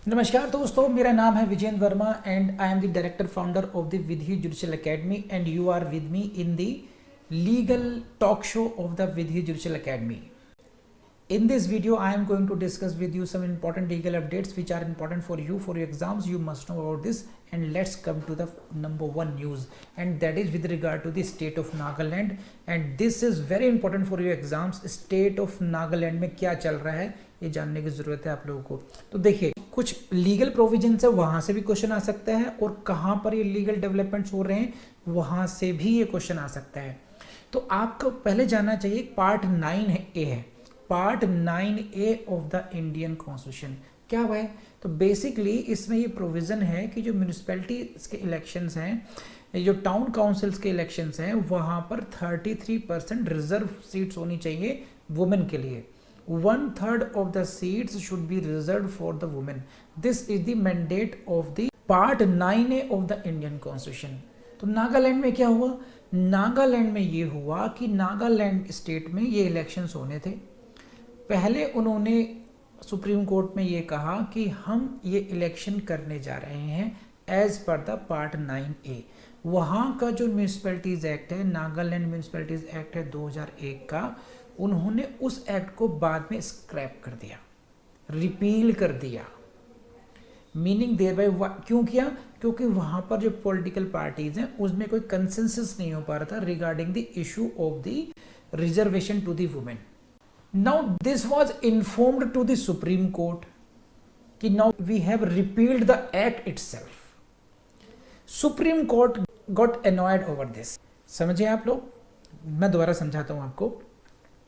नमस्कार दोस्तों, मेरा नाम है Vijendra Verma and I am the director founder of the Vidhi judicial academy and you are with me in the legal talk show of the Vidhi Judicial Academy. In this video, I am going to discuss with you some important legal updates which are important for you for your exams. You must know about this, and let's come to the number one news, and that is with regard to the state of Nagaland. And this is very important for your exams. State of Nagaland में क्या चल रहा है ये जानने की जरूरत है आप लोगों को। तो देखिए, कुछ लीगल प्रोविजन है वहां से भी क्वेश्चन आ सकता है, और कहां पर ये लीगल डेवलपमेंट्स हो रहे हैं वहां से भी ये क्वेश्चन आ सकता है। तो आपको पहले जानना चाहिए पार्ट 9A है, part 9A of the Indian constitution क्या हुआ है। तो बेसिकली इसमें ये प्रोविजन है कि जो म्यूनिसिपैलिटीज के इलेक्शंस हैं, जो टाउन काउंसिल्स के इलेक्शंस हैं, वहां पर 33% रिजर्व सीट्स होनी चाहिए वुमेन के लिए। 1/3 of the seats should be reserved for the women. This is the mandate of the part 9A of the Indian Constitution. तो नागालैंड में क्या हुआ? नागालैंड में ये हुआ कि नागालैंड स्टेट में ये इलेक्शंस होने थे। पहले उन्होंने सुप्रीम कोर्ट में ये कहा कि हम ये इलेक्शन करने जा रहे हैं as per the part 9A। वहाँ का जो म्यूनिसिपैलिटीज़ एक्ट है, नागालैंड म्यूनिसिपैलिटीज़ एक्ट है 2001 का, उन्होंने उस एक्ट को बाद में स्क्रैप कर दिया, रिपील कर दिया। मीनिंग देयर बाय क्यों किया? क्योंकि वहां पर जो पॉलिटिकल पार्टीज हैं उसमें कोई कंसेंसस नहीं हो पा रहा था regarding the issue of the reservation to the women. Now this was informed to the Supreme Court कि now we have repealed the act itself. Supreme Court got annoyed over this. समझे आप लोग? मैं दोबारा समझाता हूं आपको।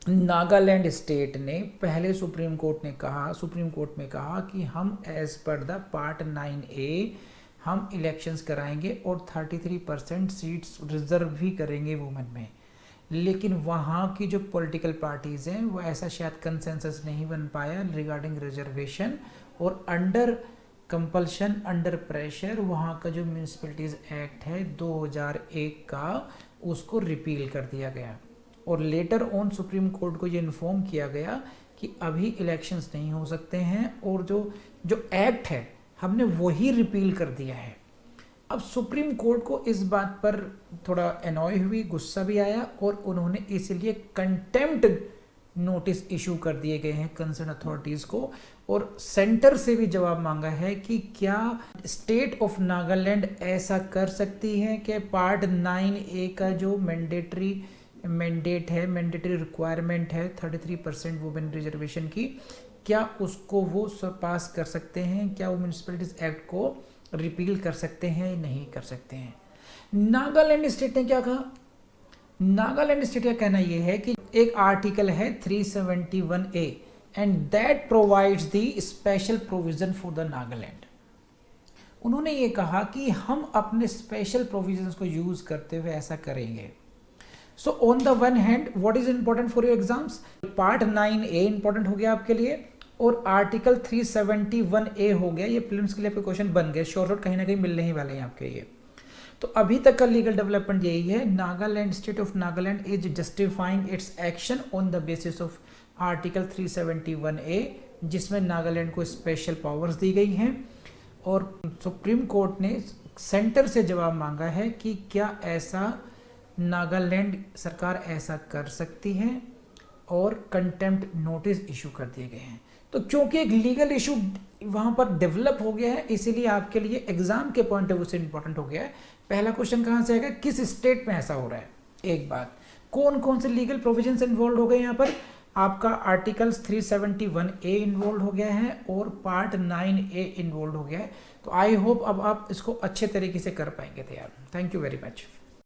नागालैंड स्टेट ने पहले सुप्रीम कोर्ट में कहा कि हम as per the part 9A हम इलेक्शंस कराएंगे और 33% सीट्स रिजर्व भी करेंगे वुमेन में। लेकिन वहाँ की जो पॉलिटिकल पार्टीज़ हैं वो ऐसा शायद कंसेंसस नहीं बन पाया रिगार्डिंग रिजर्वेशन, और अंडर कंपल्शन, अंडर प्रेशर वहाँ का जो म्यूनिसिपैलिटीज़ एक्ट है 2001 का, उसको रिपील कर दिया गया। और लेटर ऑन सुप्रीम कोर्ट को ये इन्फॉर्म किया गया कि अभी इलेक्शंस नहीं हो सकते हैं, और जो एक्ट है हमने वही रिपील कर दिया है। अब सुप्रीम कोर्ट को इस बात पर थोड़ा एनॉय हुई, गुस्सा भी आया, और उन्होंने इसलिए कंटेम्प्ट नोटिस इशू कर दिए गए हैं कंसर्न अथॉरिटीज़ को, और सेंटर से भी जवाब मांगा है कि क्या स्टेट ऑफ नागालैंड ऐसा कर सकती है कि पार्ट 9A का जो मैंडेटरी रिक्वायरमेंट है 33% वुमेन रिजर्वेशन की, क्या उसको वो सरपास कर सकते हैं? क्या वो म्यूनिसिपैलिटीज एक्ट को रिपील कर सकते हैं या नहीं कर सकते हैं? नागालैंड स्टेट ने क्या कहा? नागालैंड स्टेट का कहना यह है कि एक आर्टिकल है 371A and that provides the special provision for the Nagaland. उन्होंने ये कहा कि हम अपने स्पेशल प्रोविजंस को यूज करते हुए ऐसा करेंगे। So on the one hand, what is important for your exams? Part 9A important हो गया आपके लिए, और आर्टिकल 371A हो गया। ये प्रीलिम्स के लिए आपके क्वेश्चन बन गए, शॉर्ट कहीं ना कहीं मिलने ही वाले हैं आपके ये। तो अभी तक का लीगल डेवलपमेंट यही है, Nagaland state of Nagaland is justifying it's action on the basis of article 371A, जिसमें नागालैंड को स्पेशल पावर्स दी गई हैं। और सुप्रीम कोर्ट ने सेंटर से जवाब मांगा है कि क्या ऐसा नागालैंड सरकार ऐसा कर सकती है, और कंटेम्प्ट नोटिस इशू कर दिए गए हैं। तो क्योंकि एक लीगल इशू वहां पर डेवलप हो गया है, इसीलिए आपके लिए एग्जाम के पॉइंट ऑफ व्यू से इंपॉर्टेंट हो गया है। पहला क्वेश्चन कहां से आएगा? किस स्टेट में ऐसा हो रहा है। एक बात, कौन कौन से लीगल प्रोविजंस इन्वॉल्व हो गए यहाँ पर? आपका आर्टिकल्स 371A इन्वॉल्व हो गया है और पार्ट 9A इन्वॉल्व हो गया है। तो आई होप अब आप इसको अच्छे तरीके से कर पाएंगे तैयार। Thank you very much.